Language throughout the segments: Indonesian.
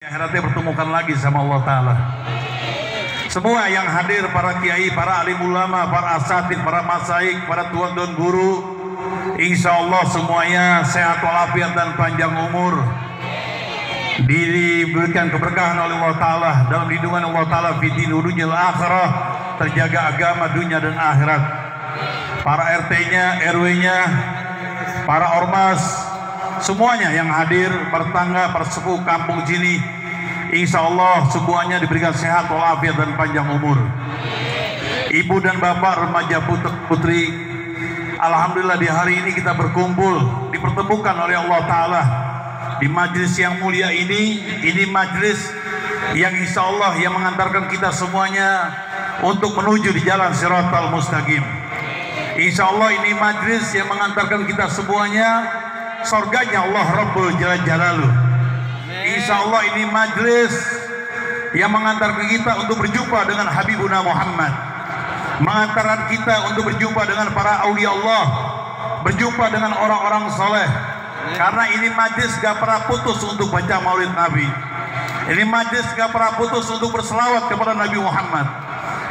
Akhiratnya bertemukan lagi sama Allah Ta'ala. Semua yang hadir, para kiai, para alim ulama, para asatid, para masaik, para tuan dan guru, insya Allah semuanya sehat walafiat dan panjang umur, diberikan keberkahan oleh Allah Ta'ala, dalam lindungan Allah Ta'ala fid dunya wal akhirah, terjaga agama dunia dan akhirat. Para RT-nya, RW-nya, para ormas, semuanya yang hadir, bertangga, bersepuh kampung sini, insya Allah semuanya diberikan sehat walafiat dan panjang umur. Ibu dan bapak, remaja putri, alhamdulillah di hari ini kita berkumpul, dipertemukan oleh Allah Ta'ala di majlis yang mulia ini. Ini majlis yang insya Allah yang mengantarkan kita semuanya untuk menuju di jalan Shiratal Mustaqim. Insya Allah ini majlis yang mengantarkan kita semuanya surganya Allah Rabbul Jalaluh. Insya Allah ini majlis yang mengantarkan kita untuk berjumpa dengan Habibuna Muhammad, mengantarkan kita untuk berjumpa dengan para aulia Allah, berjumpa dengan orang-orang soleh. Karena ini majlis gak pernah putus untuk baca maulid Nabi. Ini majlis gak pernah putus untuk berselawat kepada Nabi Muhammad.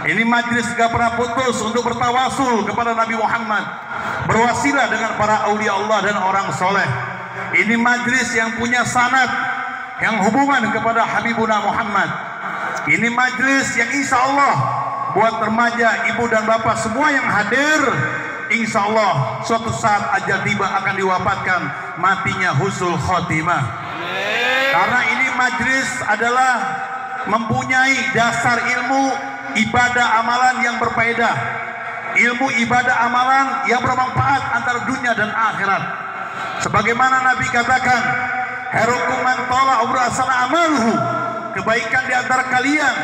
Ini majlis gak pernah putus untuk bertawasul kepada Nabi Muhammad, berwasilah dengan para aulia Allah dan orang soleh. Ini majlis yang punya sanad, yang hubungan kepada Habibuna Muhammad. Ini majlis yang insya Allah buat remaja, ibu dan bapak semua yang hadir, insya Allah suatu saat ajal tiba akan diwafatkan, matinya husnul khotimah. Karena ini majlis adalah mempunyai dasar ilmu ibadah amalan yang berfaedah, ilmu ibadah amalan yang bermanfaat antara dunia dan akhirat. Sebagaimana Nabi katakan, "Khairukum man tala umruhu ahsana amaluhu." Kebaikan di antara kalian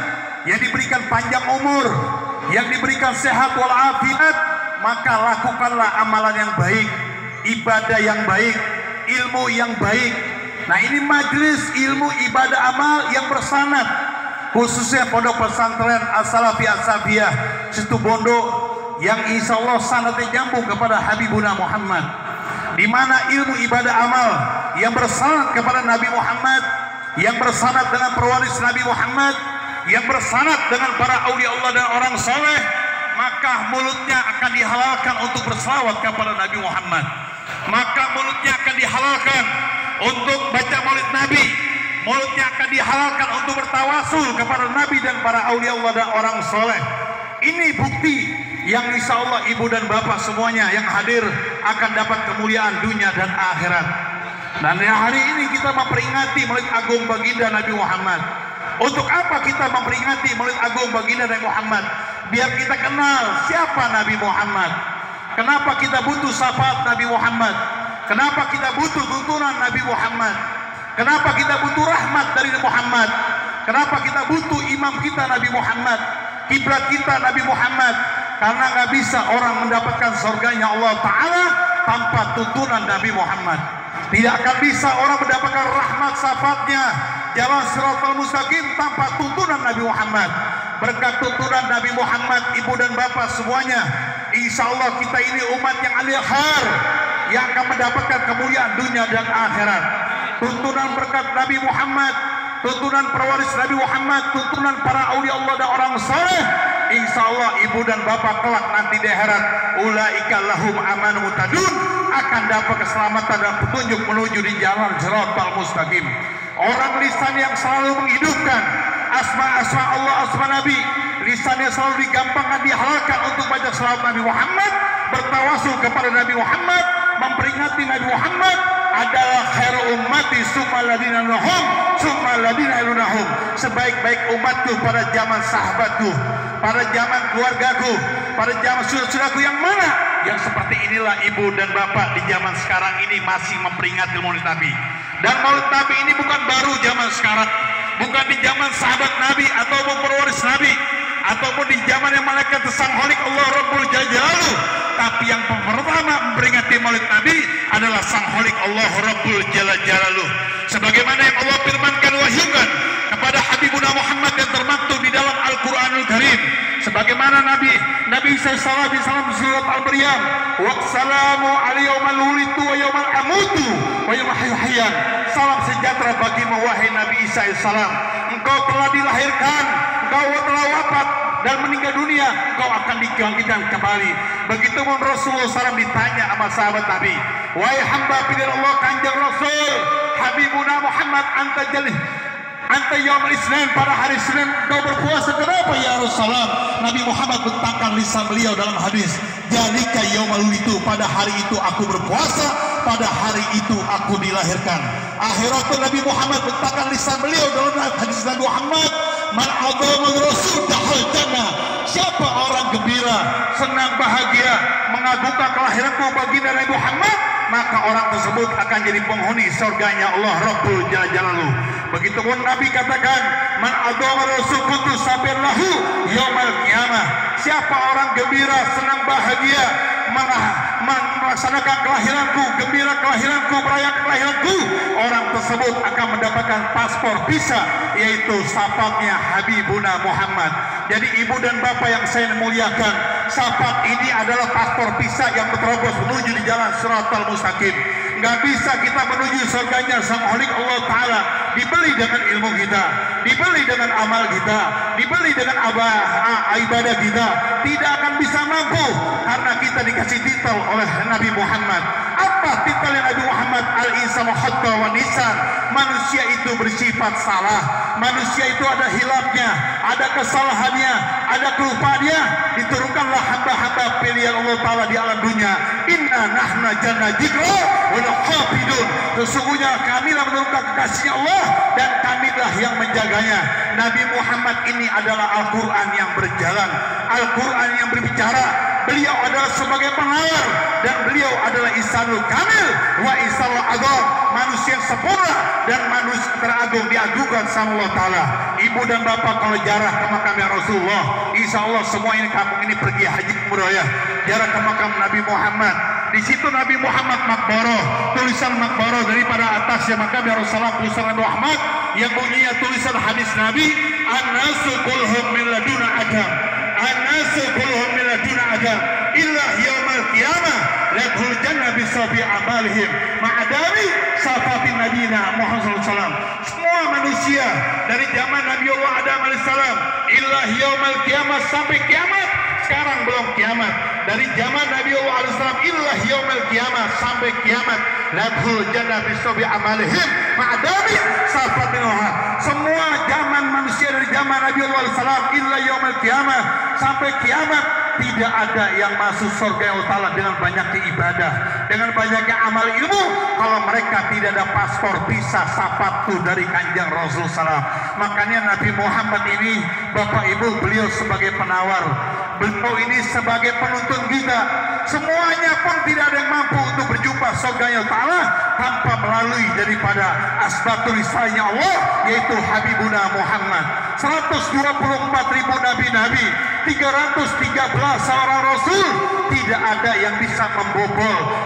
yang diberikan panjang umur, yang diberikan sehat walafiat, maka lakukanlah amalan yang baik, ibadah yang baik, ilmu yang baik. Nah, ini majlis ilmu ibadah amal yang bersanad, khususnya pondok pesantren As-Salafi As-Safiyah Situbondo, yang insya Allah sanadnya nyambung kepada Habibuna Muhammad, di mana ilmu ibadah amal yang bersanad kepada Nabi Muhammad, yang bersanad dengan pewaris Nabi Muhammad, yang bersanad dengan para aulia Allah dan orang soleh, maka mulutnya akan dihalalkan untuk berselawat kepada Nabi Muhammad, maka mulutnya akan dihalalkan untuk baca maulid Nabi, mulutnya akan dihalalkan untuk bertawasul kepada Nabi dan para aulia Allah dan orang soleh. Ini bukti yang insya Allah ibu dan bapak semuanya yang hadir akan dapat kemuliaan dunia dan akhirat. Dan hari ini kita memperingati maulid agung baginda Nabi Muhammad. Untuk apa kita memperingati maulid agung baginda Nabi Muhammad? Biar kita kenal siapa Nabi Muhammad. Kenapa kita butuh syafaat Nabi Muhammad? Kenapa kita butuh tuntunan Nabi Muhammad? Kenapa kita butuh rahmat dari Muhammad? Kenapa kita butuh imam kita Nabi Muhammad, kiblat kita Nabi Muhammad? Karena nggak bisa orang mendapatkan surganya Allah Ta'ala tanpa tuntunan Nabi Muhammad. Tidak akan bisa orang mendapatkan rahmat syafaatnya, jalan Shiratal Mustaqim, tanpa tuntunan Nabi Muhammad. Berkat tuntunan Nabi Muhammad, ibu dan bapak semuanya, insya Allah kita ini umat yang alihar, yang akan mendapatkan kemuliaan dunia dan akhirat. Tuntunan berkat Nabi Muhammad, tuntunan pewaris Nabi Muhammad, tuntunan para aulia Allah dan orang saleh, insya Allah ibu dan bapak kelak nanti di akhirat, ulaika lahum amanun muhtadun, akan dapat keselamatan dan petunjuk menuju di jalan Shiratal Mustaqim. Orang lisan yang selalu menghidupkan asma-asma Allah, asma Nabi, lisannya selalu digampangkan, dihalalkan untuk baca selawat Nabi Muhammad, bertawasul kepada Nabi Muhammad, memperingati Nabi Muhammad, adalah khairu ummati summa ladina nahum summa ladina ilunahum. Sebaik-baik umatku pada zaman sahabatku, pada zaman keluargaku, pada zaman saudara-saudaraku yang mana? Yang seperti inilah ibu dan bapak di zaman sekarang ini masih memperingati maulid Nabi. Dan maulid Nabi ini bukan baru zaman sekarang, bukan di zaman sahabat Nabi ataupun pewaris Nabi, ataupun di zaman yang malaikat sangholik Allah Rabbul Jalaluh. Tapi yang pertama memperingati maulid Nabi adalah sangholik Allah Rabbul Jalaluh. Sebagaimana yang Allah firmankan, wahyukan kepada Habibuna Muhammad yang termaktub di dalam Al-Quranul Karim. sebagaimana Nabi Isa salam di salam surat Al-Maryam, wassalamu ala yaumal wulitu wa yaumal amutu wa yaumal hayyan. Salam sejahtera bagimu wahai Nabi Isa salam, engkau telah dilahirkan, engkau telah wafat dan meninggal dunia, engkau akan dibangkitkan kembali. Begitu pun Rasulullah SAW ditanya sama sahabat Nabi, wahai hamba pilihan Allah Kanjeng Rasul, Habibuna Muhammad anta yaumul Isnin, pada hari Senin kau berpuasa, kenapa ya Rasulullah? Nabi Muhammad bentangkan lisan beliau dalam hadis, jalika yaumul itu, pada hari itu aku berpuasa, pada hari itu aku dilahirkan. Akhiratun Nabi Muhammad bentangkan lisan beliau dalam hadis Nabi Muhammad, man adzama rasul dahal jannah. Siapa orang gembira, senang, bahagia, mengagungkan kelahiranku baginda Nabi Muhammad, maka orang tersebut akan jadi penghuni surganya Allah Rabbul Jalla Jalaluhu. Begitupun Nabi katakan, man adzama rasul kuntu sabirlahu yaumal qiyamah. Siapa orang gembira, senang, bahagia, melaksanakan kelahiranku, gembira kelahiranku, merayakan kelahiranku, orang tersebut akan mendapatkan paspor visa, yaitu syafaatnya Habibuna Muhammad. Jadi ibu dan bapak yang saya muliakan, syafaat ini adalah paspor visa yang terobos menuju di jalan Shiratal Mustaqim. Nggak bisa kita menuju surganya Sang Khalik Allah Ta'ala dibeli dengan ilmu kita, dibeli dengan amal kita, dibeli dengan ibadah kita. Tidak akan bisa mampu karena kita dikasih titel oleh Nabi Muhammad. Apa titelnya Nabi Muhammad? Al-insanu khata wa nisan. Manusia itu bersifat salah, manusia itu ada hilafnya, ada kesalahannya, ada kelupaannya. Diturunkanlah hamba-hamba pilihan Allah Ta'ala di alam dunia. Inna nahna jana jikra wa hafidun. Sesungguhnya kamilah menurunkan kekasihnya Allah dan kamilah yang menjaganya. Nabi Muhammad ini adalah Al-Quran yang berjalan, Al-Quran yang berbicara. Beliau adalah sebagai penawar dan beliau adalah Insanul Kamil wa Insanul Azam, manusia yang sempurna dan manusia teragung, diagungkan sama Allah Ta'ala. Ibu dan bapak kalau jarah ke makamnya Rasulullah, insya Allah semua ini kampung ini pergi haji umroh ya, jarah ke makam Nabi Muhammad. Di situ Nabi Muhammad makbaro, tulisan makbaro daripada atas yang makamnya Rasulullah, tulisan Nabi Muhammad yang bunyinya tulisan hadis Nabi, an-nasu kulhum min laduna adam, an-nasu kulhum min laduna adam illa yaumal qiyamah ladhul jannah bisabi amalihim ma'adami safatin nabina Muhammad SAW. Semua manusia dari zaman Nabi Allah Adam AS illa yaumal qiyamah, sampai kiamat. Sekarang belum kiamat. Dari zaman Nabi Allah AS illa yaumal qiyamah, sampai kiamat ladhul jannah bisabi amalihim ma'adami safatin Nuh. Semua zaman manusia dari zaman Nabi Allah SAW illa yaumal qiyamah, sampai kiamat tidak ada yang masuk surga Allah Ta'ala dengan banyaknya ibadah, dengan banyaknya amal ilmu, kalau mereka tidak ada paspor visa sapatu dari Kanjeng Rasul SAW. Makanya Nabi Muhammad ini, Bapak Ibu, beliau sebagai penawar, beliau ini sebagai penuntun kita. Semuanya pun tidak ada yang mampu untuk berjumpa surga Allah Ta'ala tanpa melalui daripada asbatul isanya Allah, yaitu Habibuna Muhammad. 124.000 nabi-nabi, 313 seorang rasul, tidak ada yang bisa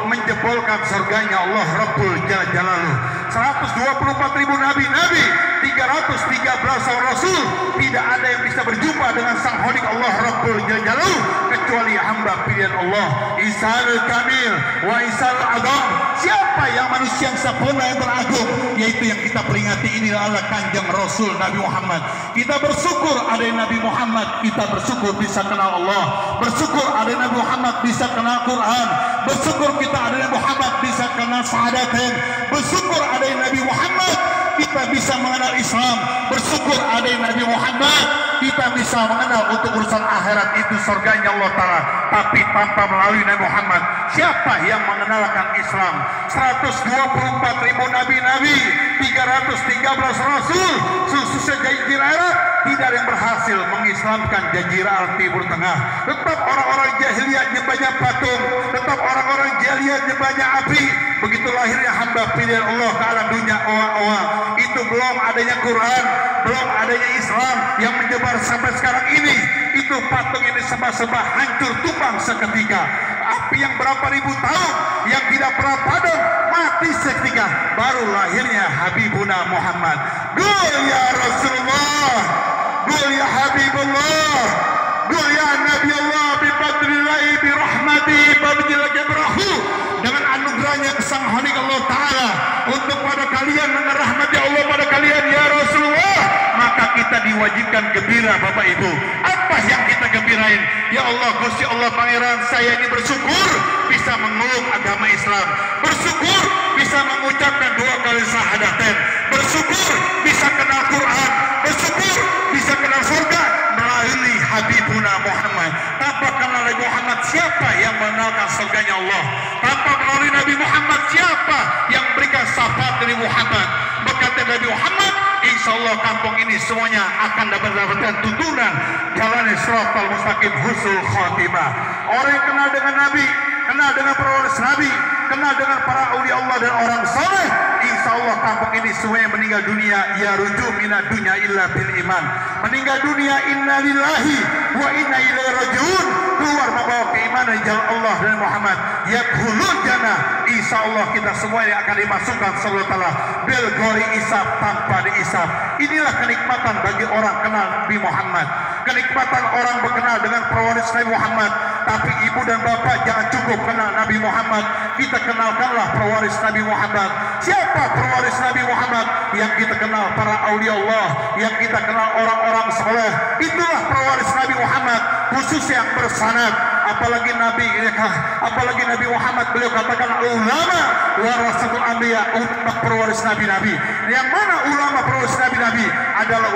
menjebolkan surganya Allah Rabbul Jalla Jalaluhu. 124.000 nabi-nabi, 313 seorang rasul, tidak ada yang bisa berjumpa dengan Sang Khalik Allah Rabbul Jalla Jalaluhu kecuali hamba pilihan Allah, Insanul Kamil wa Insanul Azam. Siapa yang manusia yang sempurna yang teragung, yaitu yang kita peringati ini adalah Kanjeng Rasul Nabi Muhammad. Kita bersyukur ada Nabi Muhammad, kita bersyukur bisa kenal Allah, bersyukur ada Nabi Muhammad bisa kenal Quran, bersyukur kita ada Nabi Muhammad bisa kenal Sahadatain, bersyukur ada Nabi Muhammad kita bisa mengenal Islam, bersyukur ada Nabi Muhammad kita bisa mengenal untuk urusan akhirat itu surganya Allah Ta'ala. Tapi tanpa melalui Nabi Muhammad, siapa yang mengenalkan Islam? 124.000 nabi-nabi, 313 rasul, khususnya Jazirah Arab, tidak ada yang berhasil mengislamkan Jazirah Arab Timur Tengah. Tetap orang-orang jahiliyah nyembahnya patung, tetap orang-orang jahiliyah nyembahnya api. Begitu lahirnya hamba pilihan Allah ke alam dunia owa-owa. Itu belum adanya Quran, belum adanya Islam yang menyebar sampai sekarang ini. Itu patung yang disembah-sembah hancur tumbang seketika. Api yang berapa ribu tahun yang tidak pernah padam mati seketika. Baru lahirnya Habibuna Muhammad. Gul ya Rasulullah, gul ya Habibullah, gul ya kalian dengan rahmat ya Allah pada kalian ya Rasulullah, maka kita diwajibkan gembira Bapak Ibu. Apa yang kita gembirain? Ya Allah, Gusti Allah Pangeran, saya ini bersyukur bisa memeluk agama Islam, bersyukur bisa mengucapkan 2 kali syahadatain, bersyukur bisa kenal Quran, bersyukur bisa kenal surga melalui Habibuna Muhammad. Tanpa kenal Nabi Muhammad, siapa yang mengenalkan surganya Allah? Tanpa melalui Nabi Muhammad, siapa yang berikan syafaat dari Muhammad? Berkata Nabi Muhammad, insya Allah kampung ini semuanya akan mendapatkan tuntunan jalan Siratal Mustaqim husnul khatimah. Orang yang kenal dengan Nabi, kenal dengan para waris Nabi, kenal dengan para aulia Allah dan orang saleh, insya Allah kampung ini semuanya meninggal dunia ya ruju minad dunya illa bil iman. Meninggal dunia inna lillahi wa inna ilaihi rajiun, keluar membawa keimanan jalan Allah dan Muhammad. Yadkhulul jannah, insya Allah kita semua yang akan dimasukkan sallallahu taala bil ghairi isab, tanpa diisab. Inilah kenikmatan bagi orang kenal Nabi Muhammad, kenikmatan orang berkenal dengan pewaris Nabi Muhammad. Tapi ibu dan bapak jangan cukup kenal Nabi Muhammad, kita kenalkanlah pewaris Nabi Muhammad. Siapa pewaris Nabi Muhammad? Yang kita kenal para aulia Allah, yang kita kenal orang-orang saleh. Itulah pewaris Nabi Muhammad, khusus yang bersanad. Apalagi Nabi Muhammad, beliau katakan ulama warasatul anbiya, ulama pewaris nabi-nabi. Yang mana ulama pewaris nabi-nabi? Adalah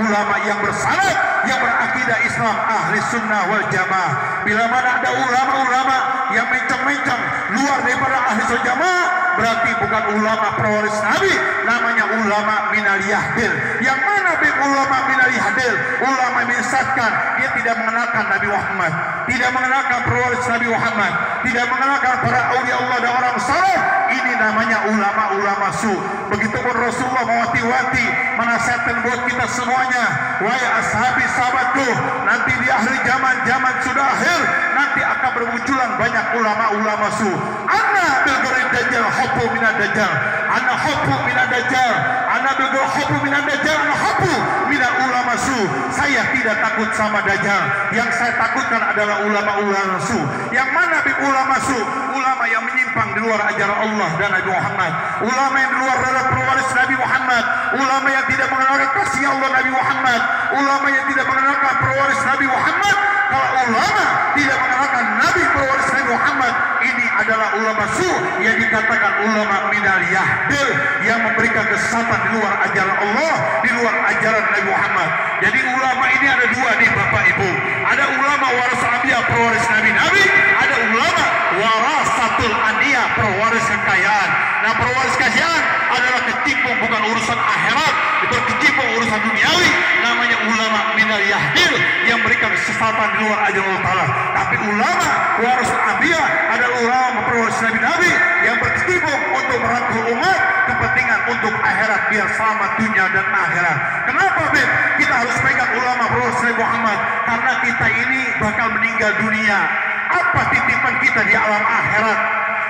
ulama yang bersanad, yang berakidah Islam ahli sunnah wal jamaah. Bila mana ada ulama-ulama yang menceng-menceng luar daripada ahli sunnah jamaah, berarti bukan ulama pewaris nabi, namanya ulama minal yahdil. Yang mana ulama minal yahdil? Ulama menyesatkan, dia tidak mengenalkan Nabi Muhammad, tidak mengenalkan pewaris Nabi Muhammad, tidak mengenalkan para aulia Allah dan orang saleh. Ini namanya ulama-ulama su. Begitupun Rasulullah mewanti-wanti, menasihatkan buat kita semuanya, wahai ashabi sahabatku, nanti di akhir zaman sudah akhir, nanti akan bermunculan banyak ulama-ulama su. Ana bil ghairi dajjal hubbu minad dajjal, ana hubbu minad dajjal, ana bil ghairi hubbu minad dajjal, ana hubbu minal ulama su. Saya tidak takut sama dajjal, yang saya takutkan adalah ulama-ulama su. Yang mana ulama su? Ulama yang menyimpang di luar ajaran Allah dan Nabi Muhammad, ulama yang di luar dari pewaris Nabi Muhammad, ulama yang tidak mengenalkan kasih Allah Nabi Muhammad, ulama yang tidak mengenalkan pewaris Nabi Muhammad. Kalau ulama tidak mengenalkan Nabi pewaris Nabi Muhammad, ini adalah ulama su, yang dikatakan ulama minal yahdil, yang memberikan kesesatan di luar ajaran Allah, di luar ajaran Nabi Muhammad. Jadi ulama ini ada 2 nih Bapak Ibu. Ada ulama warasatul anbiya, pewaris nabi-nabi, ada ulama warasatul anbiya, pewaris kekayaan. Nah, pewaris kekayaan adalah kecimpung, bukan urusan akhirat, berkecimpung urusan duniawi. Namanya ulama minal yahdil, yang berikan kesesatan di luar ajaran Allah Ta'ala. Tapi ulama warasatul anbiya adalah ulama pewaris nabi-nabi, yang berkecimpung untuk merangkul umat, kepentingan untuk akhirat, biar selamat dunia dan akhirat. Kenapa Beb? Kita harus pegang ulama pewaris Nabi Muhammad, karena kita ini bakal meninggal dunia. Apa titipan kita di alam akhirat?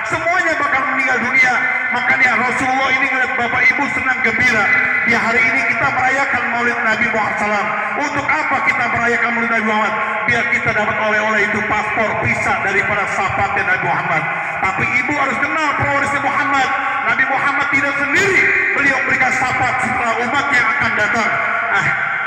Semuanya bakal meninggal dunia. Makanya Rasulullah ini ngeliat Bapak Ibu senang gembira. Di hari ini kita merayakan Maulid Nabi Muhammad SAW. Untuk apa kita merayakan Maulid Nabi Muhammad? Biar kita dapat oleh-oleh itu paspor visa daripada sahabat Nabi Muhammad. Tapi Ibu harus kenal pewaris Muhammad. Nabi Muhammad tidak sendiri, beliau memberikan syafaat setelah umat yang akan datang.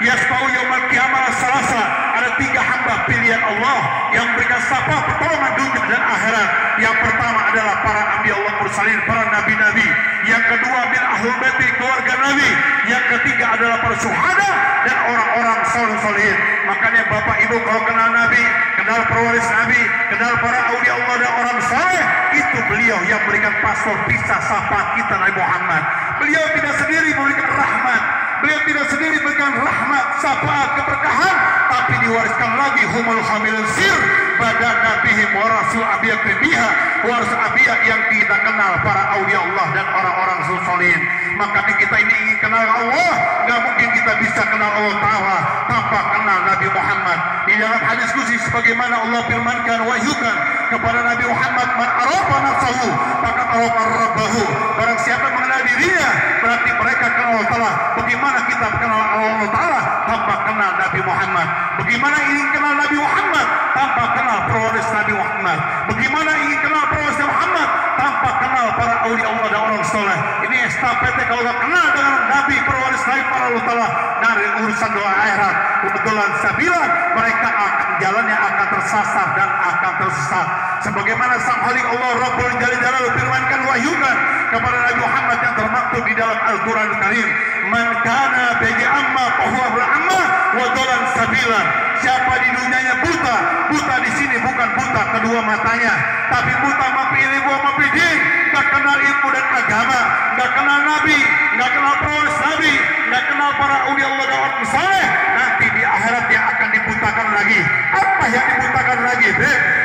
Yasfa'u yaumal qiyamah salasa, ada 3 hamba pilihan Allah yang memberikan syafaat pertolongan dunia dan akhirat. Yang pertama adalah para anbiya Allah mursalin, para nabi-nabi. Yang kedua min ahlul baiti, keluarga Nabi. Yang ketiga adalah para syuhada dan orang-orang saleh-salehin. Makanya Bapak Ibu kalau kenal Nabi, kenal pewaris Nabi, kenal para aulia Allah dan orang saleh, itu beliau yang berikan paspor visa syafaat kita Nabi Muhammad. Beliau tidak sendiri memberikan rahmat, beliau tidak sendiri memberikan rahmat, syafaat, keberkahan, tapi diwariskan lagi humul hamilun sir badan nabihim wa rasul abiyah biha, waris abiyah yang kita kenal para aulia Allah dan orang-orang solihin. Makanya kita ini ingin kenal Allah, nggak mungkin kita bisa kenal Allah Ta'ala tanpa kenal Nabi Muhammad. Di dalam hadis qudsi sebagaimana Allah firmankan, wahyukan kepada Nabi Muhammad, man arafa nafsahu faqad arafa rabbahu. Barang siapa mengenal dirinya, berarti mereka kenal Allah Ta'ala. Bagaimana kita kenal Allah Ta'ala? tanpa kenal Nabi Muhammad? Bagaimana ingin kenal Nabi Muhammad tanpa kenal pewaris Nabi Muhammad? Bagaimana ingin kenal pewaris Nabi Muhammad tanpa kenal para aulia Allah dan orang soleh? Ini estafete kalau nggak kenal dengan Nabi pewaris Nabi para Allah Taala dari urusan doa akhirat, kebetulan sabilan mereka akan jalannya akan tersasar dan akan tersesat. Sebagaimana sang Khalik Allah Rabbul Jalal firmankan wahyukan kepada Nabi Muhammad yang termaktub di dalam Al-Quran Karim, man kana bagi amma fahuwa amma wa dalan sabilan. Siapa di dunianya buta, buta di sini bukan buta kedua matanya, tapi buta mapi ilmu mapi din, nggak kenal ilmu dan agama, nggak kenal Nabi, nggak kenal pewaris Nabi, nggak kenal para aulia Allah dan orang saleh. Nanti di akhirat yang akan dibutakan lagi. Apa yang dibutakan lagi?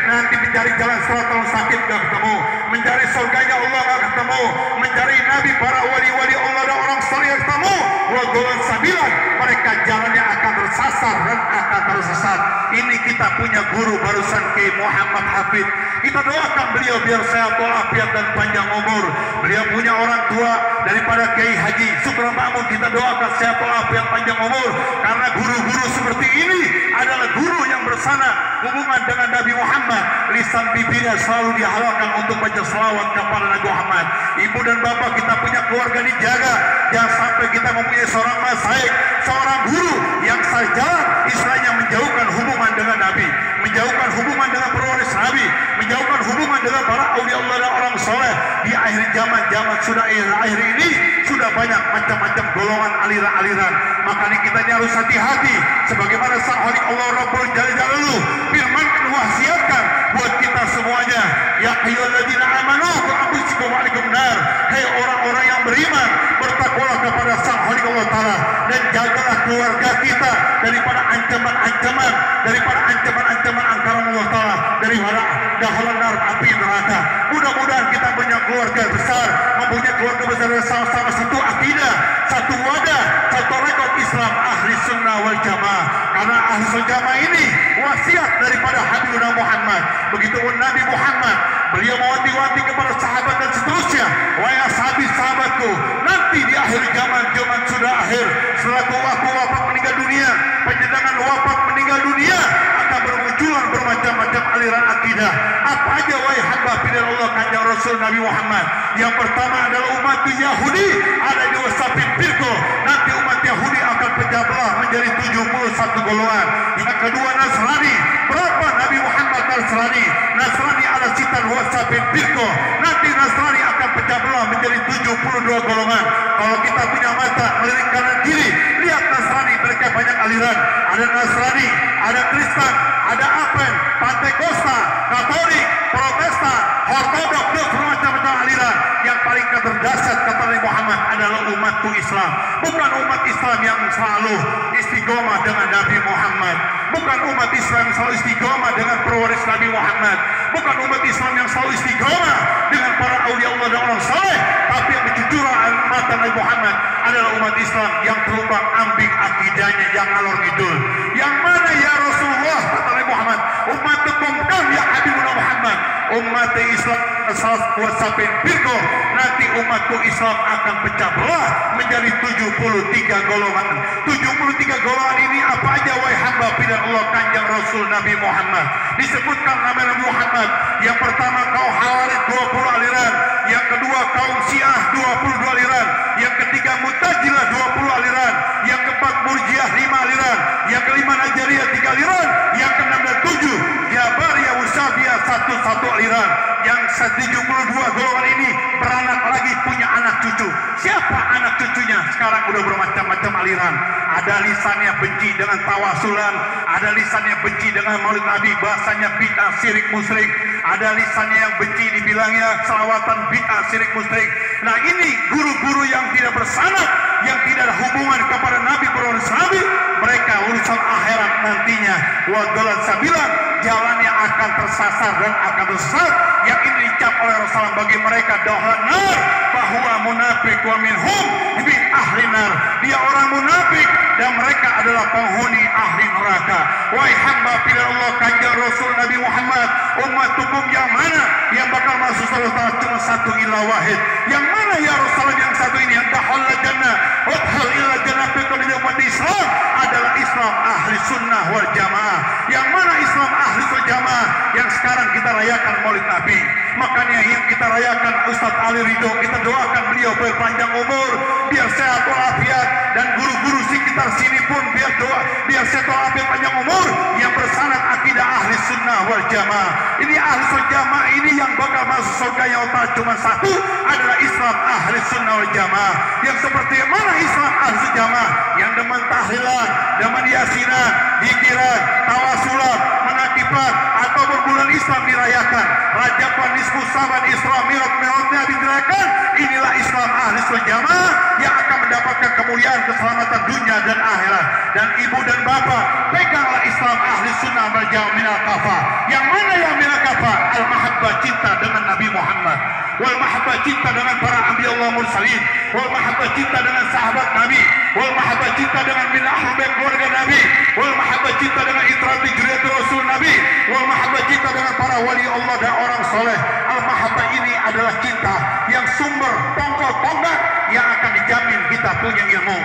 Nanti mencari jalan siratal mustaqim nggak ketemu, mencari surganya Allah nggak ketemu, mencari Nabi para wali-wali Allah dan orang saleh ketemu. Wadolan sabilan, mereka jalannya akan tersasar dan akan tersesat. Ini kita punya guru barusan Kiai Muhammad Hafid. Kita doakan beliau biar sehat walafiat dan panjang umur. Beliau punya orang tua daripada Kiai Haji Sukron Ma'mun. Kita doakan sehat walafiat panjang umur, karena guru-guru seperti ini adalah guru yang bersana hubungan dengan Nabi Muhammad. Lisan bibirnya selalu dihalalkan untuk baca selawat kepada Nabi Muhammad. Ibu dan bapak kita punya keluarga dijaga. Jangan sampai kita mempunyai seorang masyayikh, seorang guru yang sajalan istilahnya menjauhkan hubungan dengan Nabi, menjauhkan hubungan dengan pewaris Nabi, menjauhkan hubungan dengan para aulia Allah dan orang soleh. Di akhir zaman sudah akhir ini sudah banyak macam-macam golongan aliran-aliran. Makanya kita harus hati-hati. Sebagaimana sang Khalik Allah Rabbul Jalal firmankan wasiatkan buat kita semuanya, ya ayyuhalladzina amanu qu anfusakum wa ahlikum nar. Hai orang-orang yang beriman, bertakwalah kepada sang Khalik Allah Taala dan jagalah keluarga kita daripada ancaman-ancaman, daripada ancaman-ancaman angkara Allah Taala, daripada dahalan api neraka. Mudah-mudahan kita punya keluarga besar, mempunyai keluarga besar sama-sama satu akidah, satu wadah, satu rekod Islam ahli sunnah wal jamaah. Karena ahli sunnah jamaah ini wasiat daripada Habibuna Muhammad. Begitupun Nabi Muhammad, beliau mewanti-wanti kepada sahabat dan seterusnya, wahai sahabat-sahabatku, nanti di akhir zaman sudah akhir, setelah aku wafat meninggal dunia, penjedangan wafat meninggal dunia, akan bermunculan bermacam-macam aliran akidah. Apa aja wahai hamba pilihan Allah Kanjeng Rasul Nabi Muhammad? Yang pertama adalah umat Yahudi, ada di wasapin firqo. Nanti umat Yahudi akan pecah belah menjadi 71 golongan. Yang kedua Nasrani. Berapa Nabi Muhammad Nasrani? Nasrani ada sitan wasapin firqo. Nanti Nasrani akan pecah belah menjadi 72 golongan. Kalau kita punya mata melirik kanan kiri, lihat Nasrani, mereka banyak aliran. Ada Nasrani, ada Kristen, ada Advent, Pantekosta, Katolik, Protestan, Ortodok, dan macam-macam aliran. Yang paling terdasar kata Nabi Muhammad adalah umatku Islam. Bukan umat Islam yang selalu istiqomah dengan Nabi Muhammad, bukan umat Islam yang selalu istiqomah dengan pewaris Nabi Muhammad, bukan umat Islam yang selalu istiqomah dengan para aulia Allah dan orang saleh, tapi yang mencucurkan mata Nabi Muhammad adalah umat Islam yang terumbang ambing akidahnya, yang ngalor ngidul. Yang mana ya Rasulullah, kata Nabi Muhammad, umat tekumkan ya Habibuna Muhammad, umat Islam wasapin firqo. Nanti umatku Islam akan pecah belah menjadi 73 golongan. 73 golongan ini apa aja wahai hamba pilihan Allah Kanjeng Rasul Nabi Muhammad? Disebutkan nama Nabi Muhammad. Yang pertama kaum Khawarij 20 aliran, yang kedua kaum Syiah 22 aliran, yang ketiga Mu'tazilah 20 aliran, yang keempat Murji'ah 5 aliran, yang kelima Najriyah 3 aliran, yang keenam dan 7 Jabariyah Wahabiyah 1 aliran. Yang 72 golongan ini beranak lagi, punya anak cucu. Siapa anak cucunya? Sekarang udah bermacam-macam aliran. Ada lisannya benci dengan tawasulan, ada lisannya benci dengan maulid Nabi, bahasanya bid'ah syirik musyrik. Ada lisannya yang benci dibilangnya selawatan bid'ah syirik musyrik. Nah ini guru-guru yang tidak bersanad, yang tidak ada hubungan kepada Nabi pewaris Nabi, mereka urusan akhirat nantinya wadalan sabilan, jalannya akan tersasar dan akan tersesat. Yang ini dicap oleh Rasulullah bagi mereka dahlan nar, bahwa munafik wa minhum min ahli nar. Dia orang munafik dan mereka adalah penghuni ahli neraka. Wahai hamba pilihan Allah Kanjeng Rasul Nabi Muhammad, umat hukum yang mana yang bakal masuk surga? Cuma satu, ilah wahid. Yang mana ya Rasulullah? Yang satu ini yang dahal jannah wa hal ila jannah. Kalau umat Islam adalah Maulid Nabi. Makanya yang kita rayakan Ustadz Ali Ridho, kita doakan beliau berpanjang umur, biar sehat walafiat, dan guru-guru sekitar sini pun biar sehat walafiat panjang umur, yang bersanad akidah ahli sunnah wal jamaah. Ini ahli sunnah jamaah ini yang bakal masuk surga yang utama cuma satu, adalah Islam ahli sunnah wal jamaah. Yang seperti mana Islam ahli sunnah jamaah? Yang demen tahlilan, demen yasinan, dikiran, tawasulan, menakifan, atau berbulan Islam dirayakan, Rajaban, nisfu saban, Isra, Mi'rajnya dirayakan. Inilah Islam ahli sunnah jamaah yang akan mendapatkan kemuliaan, keselamatan dunia dan akhirat. Dan ibu dan bapak, peganglah Islam ahli sunnah wal jamaah minal kafa. Yang mana yang minal kafa? Al-mahabbah, cinta dengan Nabi Muhammad, wal mahabbah, cinta dengan para anbiya Allah mursalin, wal mahabbah, cinta dengan sahabat Nabi, wal mahabbah, cinta dengan min ahlul bait keluarga Nabi, wal mahabbah, cinta dengan itrati juriyati Rasul Nabi, wal mahabbah, cinta dengan para wali Allah dan orang soleh. Al-mahabbah ini adalah cinta yang sumber pokok-pokok yang akan dijamin kita punya ilmu.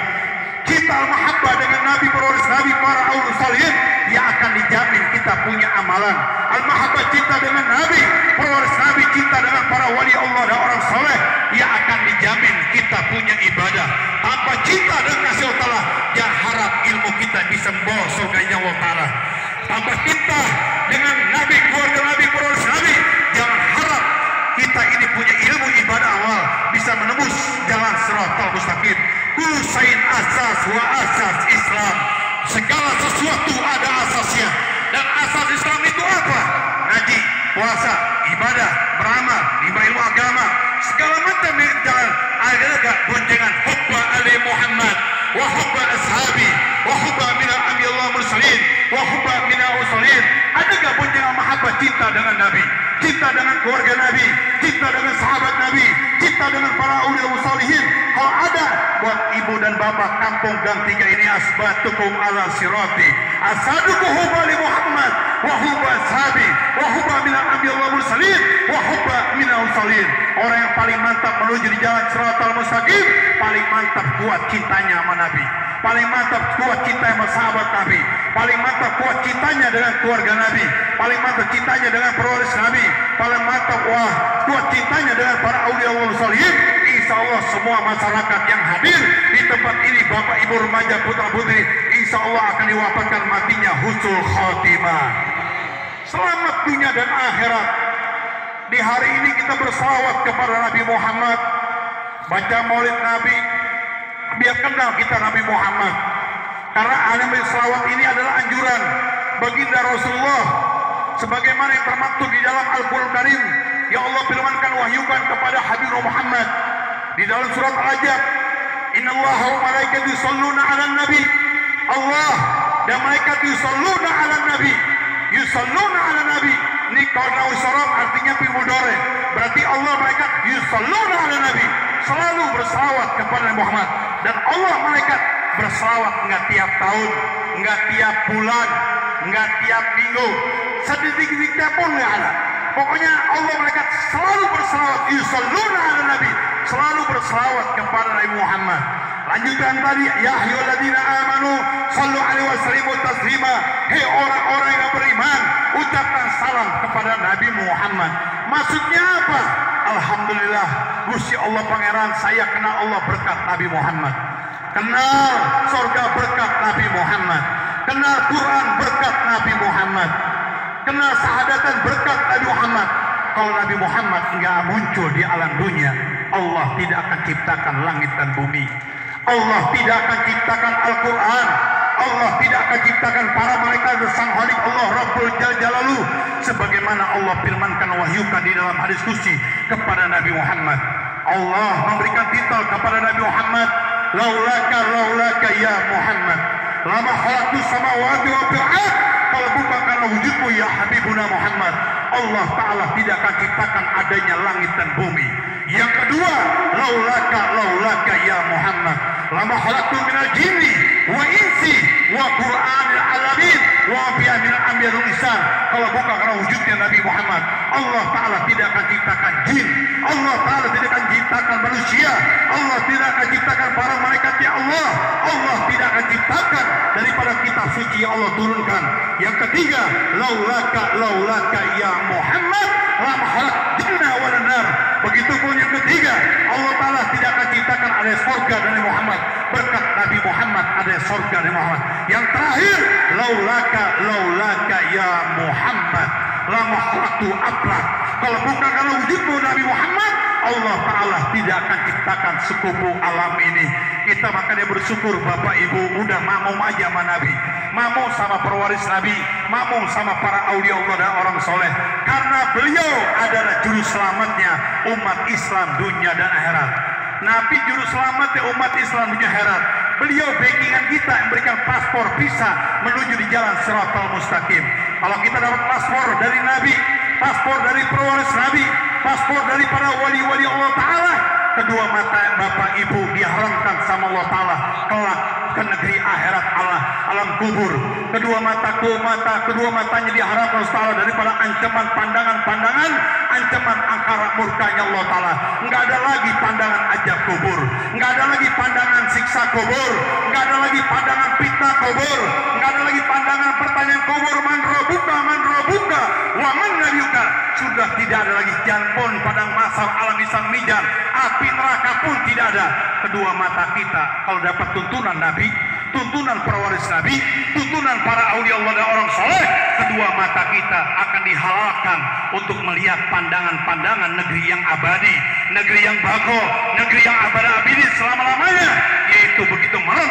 Cinta al-mahabbah dengan Nabi, pewaris Nabi, para aulul salihin, yang akan dijamin kita punya amalan. Al-mahabbah, cinta dengan Nabi, pewaris Nabi, cinta dengan para wali Allah dan orang soleh, yang akan dijamin kita punya ibadah. Tanpa cinta dan kasih Allah Ta'ala, yang harap ilmu kita bisa membawa surganya Allah Ta'ala. Tanpa cinta dengan Nabi, keluarga Nabi, pewaris Nabi, jangan harap kita ini punya ilmu ibadah awal bisa menembus jalan siratal mustaqim. Kusain asas wa asas Islam. Segala sesuatu ada asasnya. Dan asas Islam itu apa? Ngaji, puasa, ibadah, beramal, lima ilmu agama, segala macam jalan. Ada boncengan hubba ali Muhammad, wa hubba ashabi, wa hubba mina ambi Allah mursalin, wa hubba mina usalin. Adakah boncengan mahabbah, cinta dengan Nabi, cinta dengan keluarga Nabi, cinta dengan sahabat Nabi, cinta dengan para awliya salihin? Kalau ada, buat ibu dan bapak kampung Gang 3 ini, asbatukum ala sirati, asadukum hubba li Muhammad, wa hubba ashabi, wa hubba mina ambi Allah mursalin, wa hubba mina usalin. Orang yang paling mantap menuju di jalan siratal mustaqim, paling mantap kuat cintanya sama Nabi, paling mantap kuat cinta sama sahabat Nabi, paling mantap kuat cintanya dengan keluarga Nabi, paling mantap cintanya dengan pewaris Nabi, paling mantap kuat cintanya dengan para aulia Allah salihin. Insya Allah semua masyarakat yang hadir di tempat ini, bapak ibu remaja putra putri, insya Allah akan diwafatkan matinya husnul khotimah, selamat dunia dan akhirat. Di hari ini kita bersalawat kepada Nabi Muhammad, baca maulid Nabi, biar kenal kita Nabi Muhammad. Karena anjuran selawat ini adalah anjuran baginda Rasulullah, sebagaimana yang termaktub di dalam Al-Quran Karim yang Allah firmankan, wahyukan kepada Habib Muhammad di dalam surat Al-Ajab, innallaha wa malaikatahu yusholluna 'alan nabi. Allah dan malaikat yusholluna 'alan nabi, yusholluna 'alan nabi. Ini kalau isyarat artinya fi'il mudhari, berarti Allah malaikat yusholluna 'alan nabi, selalu bersalawat kepada Nabi Muhammad. Dan Allah malaikat bersalawat enggak tiap tahun, enggak tiap bulan, enggak tiap minggu, sedetik-detik pun enggak ada. Pokoknya Allah malaikat selalu bersalawat, yusholluna 'alan nabi, selalu bersalawat kepada Nabi Muhammad. Lanjutan tadi, ya ayyuhalladzina amanu sallu alaihi wa sallimu taslima. Hei orang-orang yang beriman, ucapkan salam kepada Nabi Muhammad. Maksudnya apa? Alhamdulillah, Gusti Allah Pangeran, saya kenal Allah berkat Nabi Muhammad, kenal surga berkat Nabi Muhammad, kenal Quran berkat Nabi Muhammad, kenal sahadatan berkat Nabi Muhammad. Kalau Nabi Muhammad enggak muncul di alam dunia, Allah tidak akan ciptakan langit dan bumi, Allah tidak akan ciptakan Al-Quran, Allah tidak akan ciptakan para malaikat Sang Khalik Allah Rabbul Jalalu, sebagaimana Allah firmankan, wahyukan di dalam hadis qudsi kepada Nabi Muhammad. Allah memberikan titel kepada Nabi Muhammad, laulaka ya Muhammad lama khalaqtus samawati wa fil ard. Kalau bukan karena wujudmu ya Habibuna Muhammad, Allah Ta'ala tidak akan ciptakan adanya langit dan bumi. Yang kedua, laulaka ya Muhammad lama khalaqtu minal jinni wa insi wa qur'anil alamin wa biya minal anbiya wal insan. Kalau bukan karena wujudnya Nabi Muhammad, Allah Ta'ala tidak akan ciptakan jin, Allah Ta'ala tidak akan ciptakan manusia, Allah tidak akan ciptakan para malaikat ya Allah, Allah tidak akan ciptakan daripada kita suci yang Allah turunkan. Yang ketiga, laulaka ya Muhammad la mahalak jannah wa nar. Begitupun yang ketiga, Allah Ta'ala tidak akan ciptakan ada surga dari Muhammad. Berkat Nabi Muhammad ada surga dari Muhammad. Yang terakhir, laulaka ya Muhammad la mahalatu ablak. Kalau bukan karena wujudmu Nabi Muhammad, Allah Ta'ala tidak akan ciptakan sekufu alam ini. Kita makanya bersyukur Bapak Ibu udah mampu aja sama Nabi, mampu sama perwaris Nabi, mampu sama para aulia Allah dan orang soleh. Karena beliau adalah juru selamatnya umat Islam dunia dan akhirat. Nabi juru selamatnya umat Islam dunia akhirat. Beliau backingan kita yang memberikan paspor visa menuju di jalan Shiratal Mustaqim. Kalau kita dapat paspor dari Nabi, paspor dari perwaris Nabi, paspor dari para wali-wali Allah Ta'ala, kedua mata Bapak Ibu diharamkan sama Allah Ta'ala kelak ke negeri akhirat Allah, alam kubur. Kedua matanya diharapkan Allah Ta'ala daripada ancaman pandangan-pandangan, ancaman angkara murkanya Allah Ta'ala. Enggak ada lagi pandangan ajab kubur, enggak ada lagi pandangan siksa kubur, enggak ada lagi pandangan fitnah kubur, enggak ada lagi pandangan pertanyaan kubur, man robuka wa man nabiyuka. Sudah tidak ada lagi janpon padang masar alam isang mijan, api neraka pun tidak ada. Kedua mata kita kalau dapat tuntunan Nabi, tuntunan perwaris Nabi, tuntunan para aulia Allah dan orang soleh, kedua mata kita akan dihalalkan untuk melihat pandangan-pandangan negeri yang abadi, negeri yang bago, negeri yang abadi selama-lamanya, yaitu begitu merem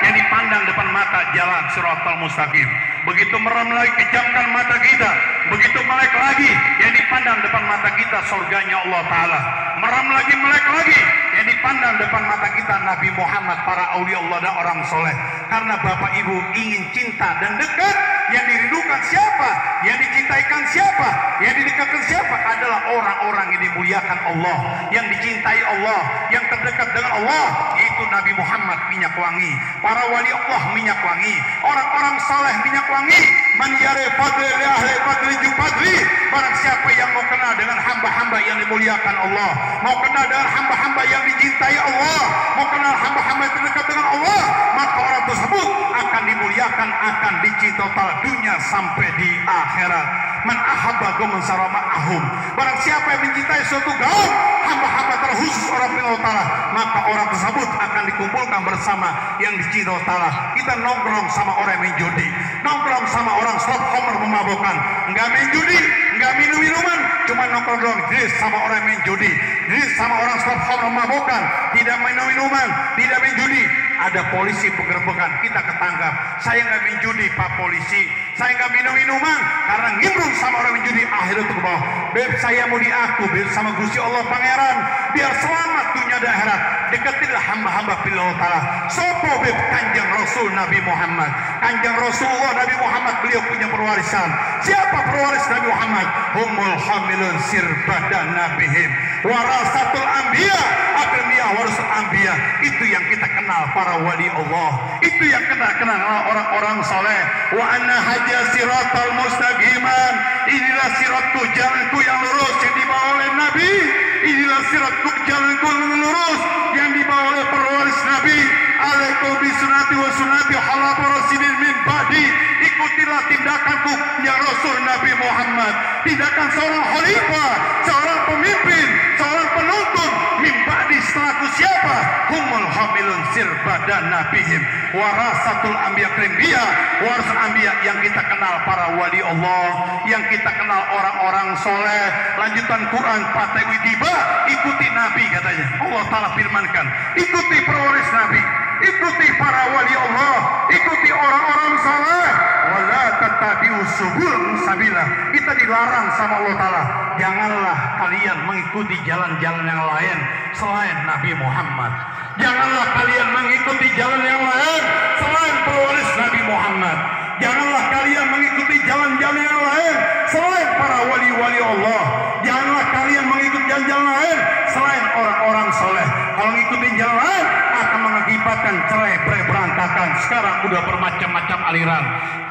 yang dipandang depan mata jalan Shiratal Mustaqim. Begitu merem lagi kejamkan mata kita, begitu melek lagi yang dipandang depan mata kita surganya Allah Ta'ala. Merem lagi, melek lagi yang dipandang depan mata kita Nabi Muhammad, para aulia Allah dan orang soleh. Karena Bapak Ibu ingin cinta dan dekat, yang dirindukan siapa? Yang dicintaikan siapa? Yang didekatkan siapa? Adalah orang-orang yang dimuliakan Allah, yang dicintai Allah, yang terdekat dengan Allah, yaitu Nabi Muhammad minyak wangi, para wali Allah minyak wangi, orang-orang saleh minyak wangi. Man yare fadli li ahli fadli jupadli. Barang siapa yang mau kenal dengan hamba-hamba yang dimuliakan Allah, mau kenal dengan hamba-hamba yang dicintai Allah, mau kenal hamba-hamba yang terdekat dengan Allah, maka orang tersebut akan dimuliakan, akan dicintai dunia sampai di akhirat. Man ahabba qauman sarama'ahum. Barang siapa yang mencintai suatu kaum, hamba-hamba terkhusus orang Allah Ta'ala, maka orang tersebut akan dikumpulkan bersama yang dicintai Allah Ta'ala. Kita nongkrong sama orang yang main judi, nongkrong sama orang stop homer memabukkan, enggak main judi, enggak minum-minuman, cuma nongkrong doang. Jenis sama orang yang main judi, jenis sama orang stop homer memabukkan, tidak minum-minuman, tidak main judi. Ada polisi penggerbekan, kita ketangkap. Saya nggak main judi Pak Polisi, saya nggak minum-minuman, karena ngimbrung sama orang main judi, akhirnya tuh ke bawah. Beb, saya mau diaku beb sama Gusti Allah Pangeran, biar selamat dunia dan akhirat. Dekatilah hamba-hamba Allah Ta'ala. Sopo beb? Kanjeng Rasul Nabi Muhammad, Kanjeng Rasulullah Nabi Muhammad, beliau punya perwarisan. Siapa perwaris Nabi Muhammad? Humul hamilun sirbadan nabihim warasatul anbiya, akramiya warasul anbiya. Itu yang kita kenal para wali Allah, itu yang kenal orang-orang soleh. Wa anna haja siratal mustaqiman, inilah siratku, jalanku yang lurus yang dibawa oleh Nabi. Inilah siratku, jalanku yang lurus yang dibawa oleh perwaris Nabi. Alaikum bisunati wa sunati halafur rasulin min ba'di. Ikutilah tindakanku ya Rasul Nabi Muhammad, tindakan seorang khalifah, seorang pemimpin, seorang penuntun min ba'di setelahku. Siapa? Humul hamilun sirbadan nabihim warasatul anbiya krimiya warasul anbiya, yang kita kenal para wali Allah, yang kita kenal orang-orang soleh. Lanjutan Quran patai widiba, ikuti Nabi katanya. Allah Ta'ala firmankan, ikuti perwaris Nabi, ikuti para wali Allah, ikuti orang-orang saleh. Wala tattabi'u subul musabila. Kita dilarang sama Allah Ta'ala, janganlah kalian mengikuti jalan-jalan yang lain selain Nabi Muhammad. Janganlah kalian mengikuti jalan yang lain selain pewaris Nabi Muhammad. Janganlah kalian mengikuti jalan-jalan yang lain selain para wali-wali Allah. Janganlah kalian mengikuti jalan-jalan lain selain orang-orang soleh. Kalau ngikutin jalan lain akan mengakibatkan cerai berantakan. Sekarang udah bermacam-macam aliran.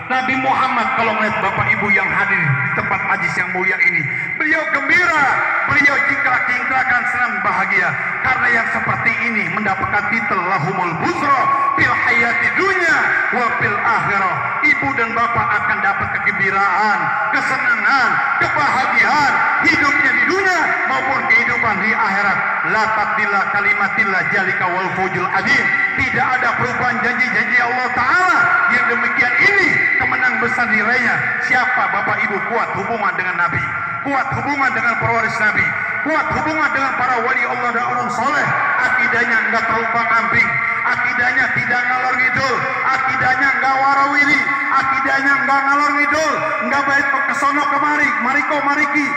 Nabi Muhammad kalau melihat Bapak Ibu yang hadir di tempat majlis yang mulia ini, beliau gembira, beliau jingkrak-jingkrakan, senang bahagia, karena yang seperti ini mendapatkan titel lahumul busra fil hayati dunya wa fil akhirah. Ibu dan bapak akan dapat kegembiraan, kesenangan, kebahagiaan hidupnya di dunia maupun kehidupan di akhirat. La tabdila kalimatillah jalika wal fawzul adzim. Tidak ada perubahan janji-janji Allah Ta'ala yang demikian ini kemenangan besar diraihnya. Siapa bapak ibu kuat hubungan dengan Nabi, kuat hubungan dengan pewaris Nabi, kuat hubungan dengan para wali Allah dan orang soleh, akidahnya enggak terumpang ambing, akidahnya tidak ngalor ngidul, akidahnya enggak warawiri, akidahnya enggak ngalor ngidul, enggak baik kesono kemari, mariko mariki,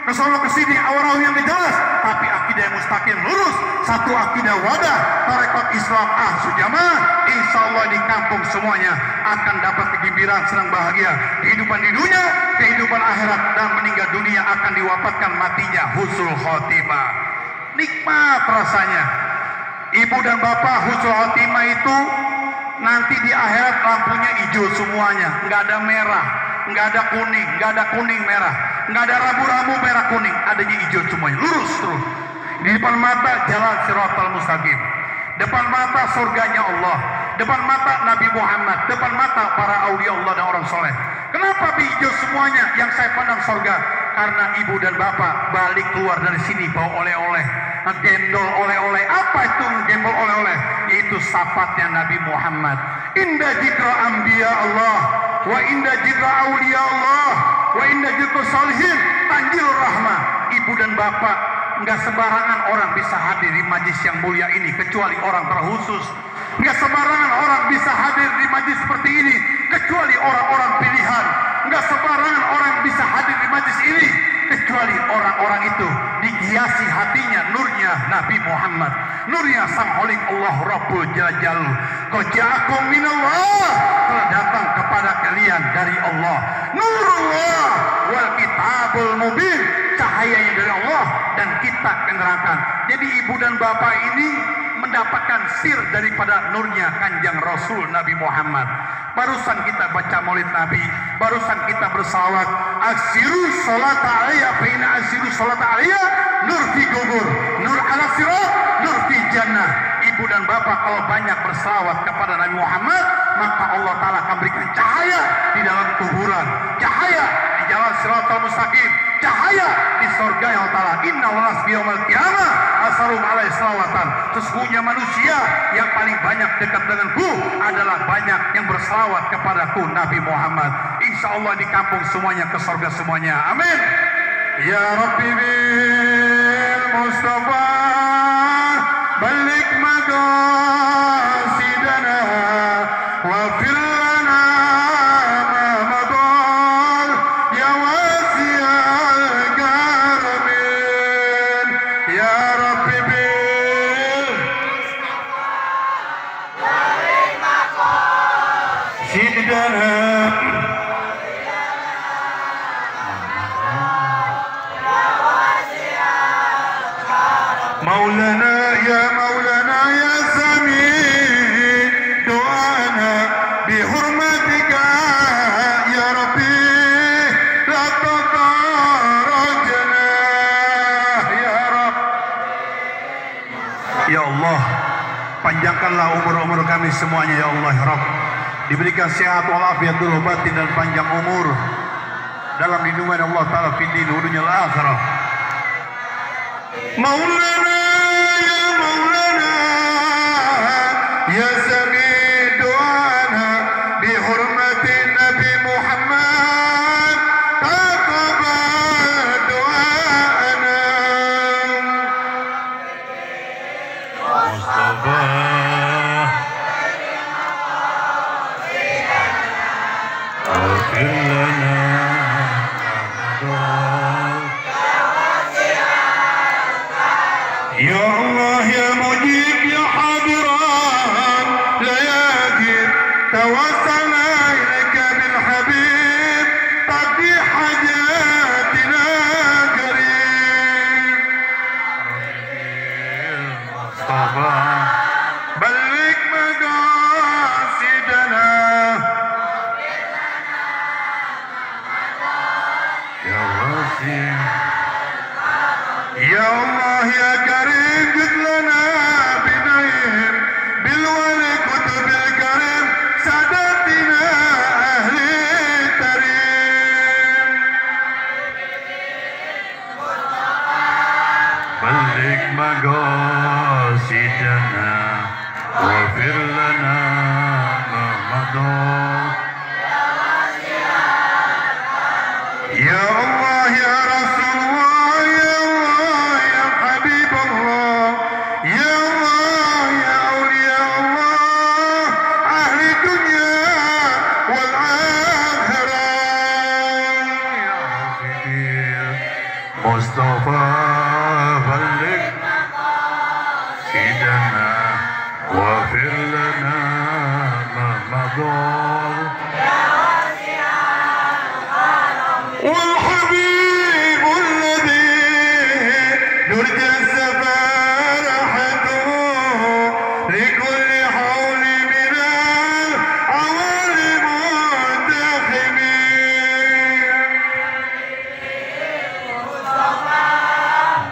kesono kesini awaraw yang jelas, tapi akidah yang mustaqim lurus, satu akidah wadah, tarekat Islam Sujamaah. Insya Allah di kampung semuanya akan dapat kegembiraan, senang bahagia, kehidupan di dunia, kehidupan akhirat, dan meninggal dunia akan diwafatkan matinya husnul khotimah. Nikmat rasanya. Ibu dan bapak husnul khotimah itu nanti di akhirat lampunya hijau semuanya, nggak ada merah, nggak ada kuning, nggak ada kuning merah, nggak ada rambu-rambu merah kuning, adanya hijau semuanya, lurus terus. Di depan mata jalan siratal mustaqim, depan mata surganya Allah, depan mata Nabi Muhammad, depan mata para aulia Allah dan orang soleh. Kenapa hijau semuanya? Yang saya pandang surga karena ibu dan bapak balik keluar dari sini bawa oleh-oleh, ngegendol oleh-oleh. Apa itu ngegendol oleh-oleh? Yaitu syafaatnya Nabi Muhammad. Inda jikra ambiya Allah, wa inda jikra aulia Allah, wa inda jikra salihin tanjil rahmah. Ibu dan bapak, nggak sembarangan orang bisa hadir di majlis yang mulia ini kecuali orang terkhusus. Nggak sembarangan orang bisa hadir di majlis seperti ini kecuali orang-orang pilihan. Nggak sembarangan orang bisa hadir di majlis ini kecuali orang-orang itu dihiasi hatinya nurnya Nabi Muhammad, nurnya Sang Holik Allah Rabbul Jalal. Qaja'akum minallah, telah datang kepada kalian dari Allah nurullah wal kitabul mubin, cahaya yang dari Allah dan kitab penerangan. Jadi ibu dan bapak ini mendapatkan sir daripada nurnya Kanjeng Rasul Nabi Muhammad. Barusan kita baca maulid Nabi, barusan kita bersalawat, asiru salat alaiya fa inna asiru salat alaiya nur fi kubur, nur ala sirat, nur fi jannah. Ibu dan bapak kalau banyak bersalawat kepada Nabi Muhammad, maka Allah Ta'ala akan berikan cahaya di dalam kuburan, cahaya di jalan siratal mustaqim, cahaya di surga yang Allah Ta'ala. Inna walas biyaumil qiyamah asarum alai salawatan. Sesungguhnya manusia yang paling banyak dekat denganku adalah banyak yang bersalawat kepadaku Nabi Muhammad. Insya Allah di kampung semuanya ke surga semuanya. Amin. Ya Rabbi bil Mustafa balik maqasidana wa fil lana ma madal ya wasi'al karamin. Ya Rabbi bil balik maqasidana Maulana ya Maulana ya Sami doana bihurmatika ya Rabbi la tatarajna ya Rabb. Ya Allah, panjangkanlah umur-umur kami semuanya ya Allah ya Rabb. Diberikan sehat walafiat dulu batin dan panjang umur dalam lindungan Allah Ta'ala fi din dunia akhirah. Maulana ya Maulana ya Sami doana bihurmati Nabi Muhammad taqabbal doana Mustafa aghfir lana Ya Allah ya Mujib ya Hadiran la yajib tawassalna ilaika bil Habib taqdi hajatina karim Mustafa balik maqasidana ya wasi' Ya Allah ya Karim judlana binaim bilwali kutubil karim Ya Allah ya Rasulullah, ya Allah ya Habib Allah, ya Allah ya Awliya Allah, ahli dunia wal akhirah. Ya Hafidil Mustafa balik sidana wafir lana ma madar. والحبيب الذي نرجى سفارحته لكل حول من العوالم منتخبين.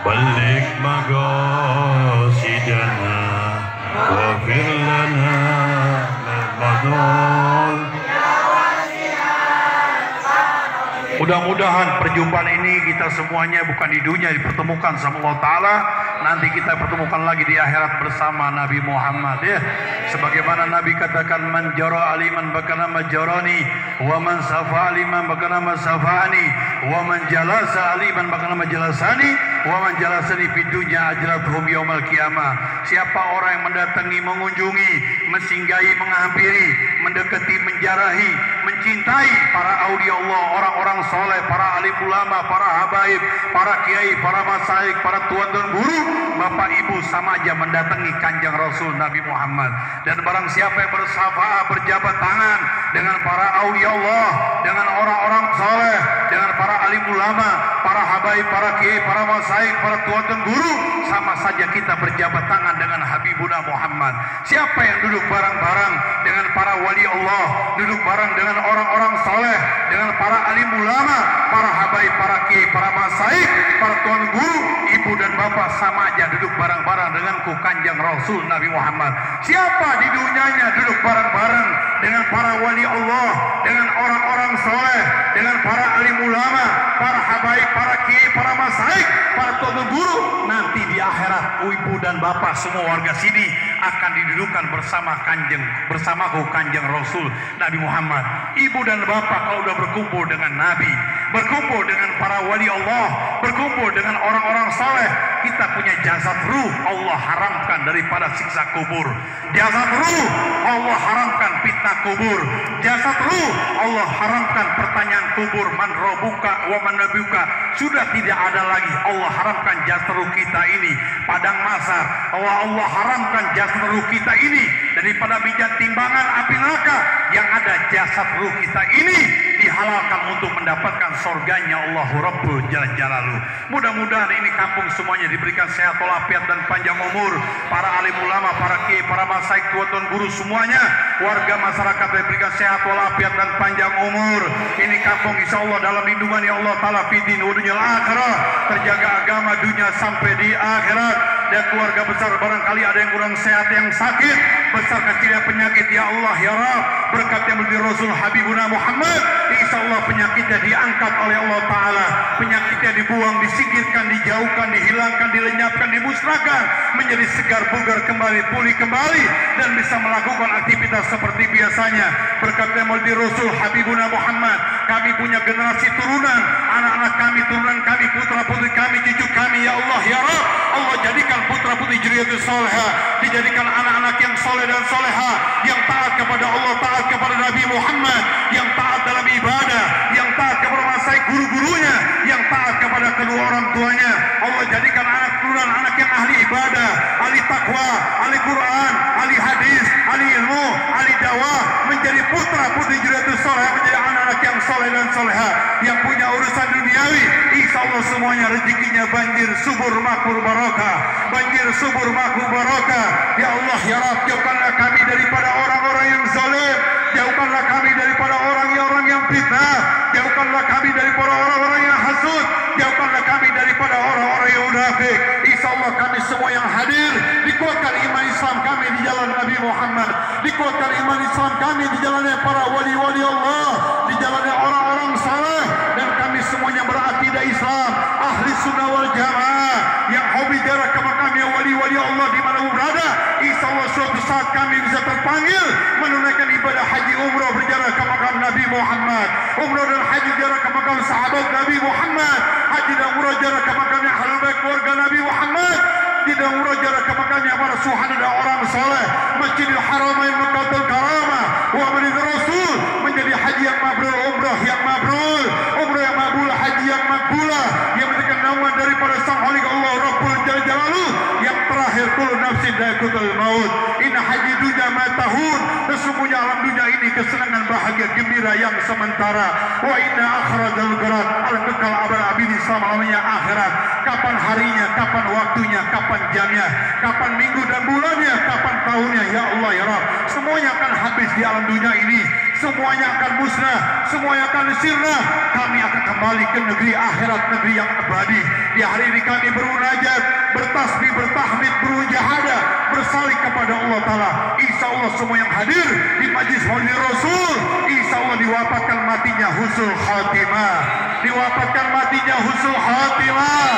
بلغ مقاصدنا واغفر لنا ما مضى. Mudah-mudahan perjumpaan ini kita semuanya bukan di dunia dipertemukan sama Allah Ta'ala, nanti kita pertemukan lagi di akhirat bersama Nabi Muhammad ya. Sebagaimana Nabi katakan, man jara aliman bakana majarani, wa man safa aliman bakana masafani, wa man jalasa aliman bakana majalasani, wa man jalasani fid dunya ajratuhum yaumal qiyamah. Siapa orang yang mendatangi, mengunjungi, mensinggahi, menghampiri, mendekati, menjarahi, mencintai para aulia Allah, orang-orang soleh, para alim ulama, para habaib, para kiai, para masyayikh, para tuan dan guru, bapak ibu sama aja mendatangi kanjeng Rasul Nabi Muhammad. Dan barang siapa yang bersafaah, berjabat tangan dengan para aulia Allah, dengan orang-orang soleh, dengan para alim ulama, para habaib, para kiai, para masyayikh, para tuan dan guru, sama saja kita berjabat tangan dengan Habibuna Muhammad. Siapa yang duduk bareng-bareng dengan para wali Allah, duduk bareng dengan orang-orang soleh, dengan para alim ulama, para habaib, para kiai, para masyayikh, para tuan guru, ibu dan bapak, sama aja duduk bareng-bareng denganku kanjeng Rasul Nabi Muhammad. Siapa di dunianya duduk bareng-bareng dengan para wali Allah, dengan orang-orang soleh, dengan para alim ulama, para habaib, para kiai, para masyayikh, para tuan guru, nanti di akhirat ibu dan bapak semua warga sini akan didudukan bersamaku kanjeng Rasul Nabi Muhammad. Ibu dan bapak kalau udah berkumpul dengan Nabi, berkumpul dengan para wali Allah, berkumpul dengan orang-orang saleh, kita punya jasad ruh Allah haramkan daripada siksa kubur. Jasad ruh Allah haramkan fitnah kubur. Jasad ruh Allah haramkan pertanyaan kubur, man robuka wa man nabiuka. Sudah tidak ada lagi. Allah haramkan jasad ruh kita ini padang mahsyar. Allah haramkan jasad ruh kita ini daripada mijat timbangan api neraka. Yang ada jasad ruh kita ini dihalalkan untuk mendapatkan surganya Allahu Rabbul Jalaluh. Mudah-mudahan ini kampung semuanya diberikan sehat walafiat dan panjang umur. Para alim ulama, para kiai, para masyayikh, tuan guru semuanya, warga masyarakat diberikan sehat walafiat dan panjang umur. Ini kampung insya Allah dalam lindungan ya Allah Ta'ala fidin udunyal akhirah, terjaga agama dunia sampai di akhirat. Dan keluarga besar barangkali ada yang kurang sehat, yang sakit, besar kecilnya penyakit ya Allah ya Rabb, berkat yang berdiri Rasul Habibuna Muhammad, insya Allah penyakitnya diangkat oleh Allah Ta'ala, penyakitnya dibuang, disingkirkan, dijauhkan, dihilangkan, dilenyapkan, dimusnahkan, menjadi segar bugar kembali, pulih kembali, dan bisa melakukan aktivitas seperti biasanya. Berkat yang berdiri Rasul Habibuna Muhammad, kami punya generasi turunan, anak-anak kami, turunan kami, putra putri kami, cucu kami ya Allah ya Rabb. Allah jadikan putra putri juriyatul soleha, dijadikan anak-anak yang soleh dan soleha, yang taat kepada Allah, taat kepada Nabi Muhammad, yang taat dalam ibadah, yang taat kepada masyayikh guru-gurunya, yang taat kepada kedua orang tuanya. Allah jadikan anak turunan anak yang ahli ibadah, ahli takwa, ahli Quran, ahli hadis, ahli ilmu, ahli dakwah, menjadi putra putri juriyatul soleha, menjadi anak-anak yang soleh dan soleha, yang punya urusan duniawi. Insya Allah semuanya rezekinya banjir subur makmur barokah, banjir subur makmur barokah. Ya Allah ya Rabb, jauhkanlah kami daripada orang-orang yang zalim, jauhkanlah kami daripada orang yang fitnah, jauhkanlah kami daripada orang-orang yang hasud, jauhkanlah kami daripada orang-orang yang munafik. Insya Allah kami semua yang hadir, dikuatkan iman Islam kami di jalan Nabi Muhammad, dikuatkan iman Islam kami di jalannya para wali-wali Allah, di jalannya orang-orang saleh, dan kami semuanya berakidah Islam, ahli sunnah wal jamaah, yang hobi ziarah ke makamnya wali-wali Allah di mana berada. Insya Allah suatu saat kami bisa terpanggil menunaikan ibadah haji umrah berziarah ke makam Nabi Muhammad, umrah dan haji ziarah ke makam sahabat Nabi Muhammad, haji dan umrah ziarah ke makamnya ahlul bait keluarga Nabi Muhammad, haji dan umrah ziarah ke makamnya para suhada dan orang soleh, Masjidil Haramain Makkatul Karamah wa Madinah Rasul, menjadi haji yang mabrur, umrah yang mabrur, umrah yang makbulah, haji yang makbulah, yang menjadikan naungan daripada sang Khalik Allah Rabbul Jalaluh. Yang terakhir, kullu nafsin dha'iqatul maut, inna haji dunya matahun, sesungguhnya alam dunia ini kesenangan bahagia gembira yang sementara, wa inna akhiradul gharat, alam kekal abad abadi selama-lamanya akhirat. Kapan harinya, kapan waktunya, kapan jamnya, kapan minggu dan bulannya, kapan tahunnya, ya Allah ya Rabb, semuanya akan habis di alam dunia ini, semuanya akan musnah, semuanya akan sirna. Kami akan kembali ke negeri akhirat, negeri yang abadi. Di hari ini kami bermunajat, bertasbih, bertahmid, bermujahadah, bersalik kepada Allah Ta'ala. Insya Allah semua yang hadir di majlis Maulid Rasul, insya Allah diwafatkan matinya husnul khatimah, diwafatkan matinya husnul khatimah,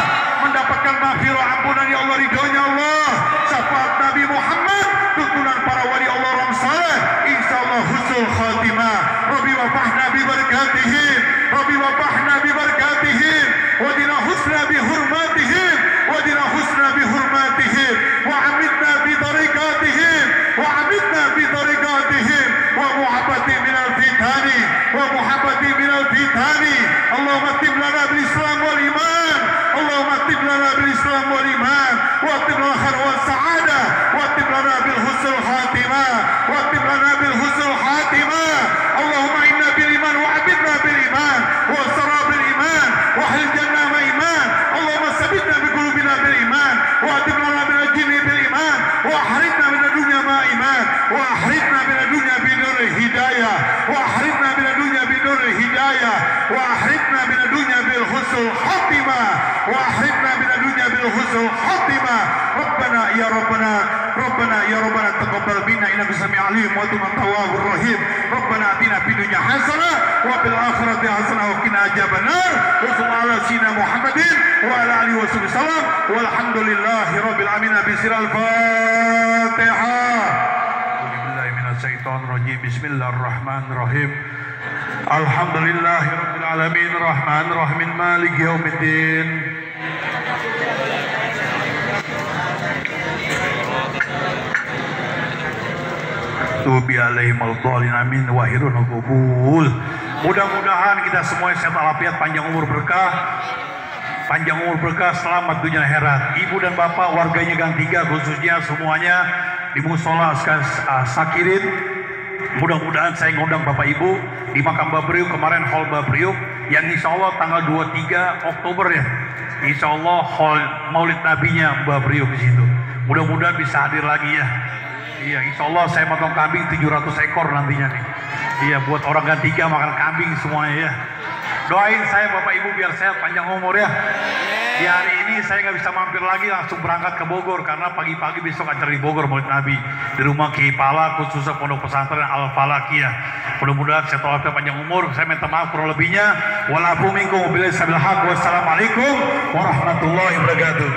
mendapatkan maghfirah, ampunan ya Allah, ridhonya Allah, syafaat Nabi Muhammad, tuntunan para wali Allah orang saleh. Insya Allah husnul khatimah. Rabbi wafahna bi barakatihim, Rabbi wafahna bi barakatihim, wadina husna bi hurmatihim, wadina husna bi hurmatihim, wa amitna bi tariqatihim, wa amitna bi tariqatihim, wa muhabbati minal fitani, wa muhabbati minal fitani. Allahumma tib lana bil Islam wal iman, Allahumma tib lana bil Islam wal iman, wa tib lana khair wa sa'adah, wa tib lana bil husnul khatimah, wa tib lana bil husnul khatimah. Allahumma inna bil iman wa abidna bil iman, wa sara bil iman, wa ahlil jannah ma iman. Allahumma sabitna bi qulubina bil iman, wa atib lana bil jinni bil iman, wa ahridna min dunya ma iman, wa ahridna min dunya bi nur hidayah, wa ahridna min dunya bi nur hidayah, wa ahridna min dunya bil husnul khatimah, wa ahridna min dunya bil husnul khatimah. Rabbana ya Rabbana, Rabbana ya Rabbana taqabbal minna innaka sami'ul alim wa anta tawwabur rahim. Rabbana atina fid dunya hasanah wa fil akhirati hasanah wa qina adzabannar. Wa sallallahu ala sayyidina Muhammadin wa ala alihi wasallam. Walhamdulillahi rabbil alamin. Bismillahil Fatihah. Billahi minasy syaithanir rajim. Bismillahirrahmanirrahim. Alhamdulillahi rabbil alamin, rahmanir rahim, maliki yaumiddin. Tubi alaihim al-dhalin amin wa hirun qubul. Mudah-mudahan kita semua sehat walafiat, panjang umur berkah, panjang umur berkah, selamat dunia akhirat. Ibu dan bapak warganya Gang 3 khususnya semuanya di musola Sakirin. Mudah-mudahan saya ngundang bapak ibu di makam Babriuk kemarin, hall Babriuk yang insya Allah tanggal 23 Oktober ya. Insya Allah hall Maulid Nabinya Babriuk di situ. Mudah-mudahan bisa hadir lagi ya. Iya, insya Allah saya potong kambing 700 ekor nantinya nih. Iya, buat orang Gang 3 makan kambing semuanya ya. Doain saya bapak ibu biar sehat, panjang umur ya. Di hari ini saya nggak bisa mampir lagi, langsung berangkat ke Bogor karena pagi-pagi besok acara di Bogor Maulid Nabi di rumah Kiai Pala, khususnya Pondok Pesantren Al Falakiyah. Mudah-mudahan saya tahu panjang umur. Saya minta maaf kurang lebihnya. Walafu minkum wabillahi sabil haq. Wassalamualaikum warahmatullahi wabarakatuh.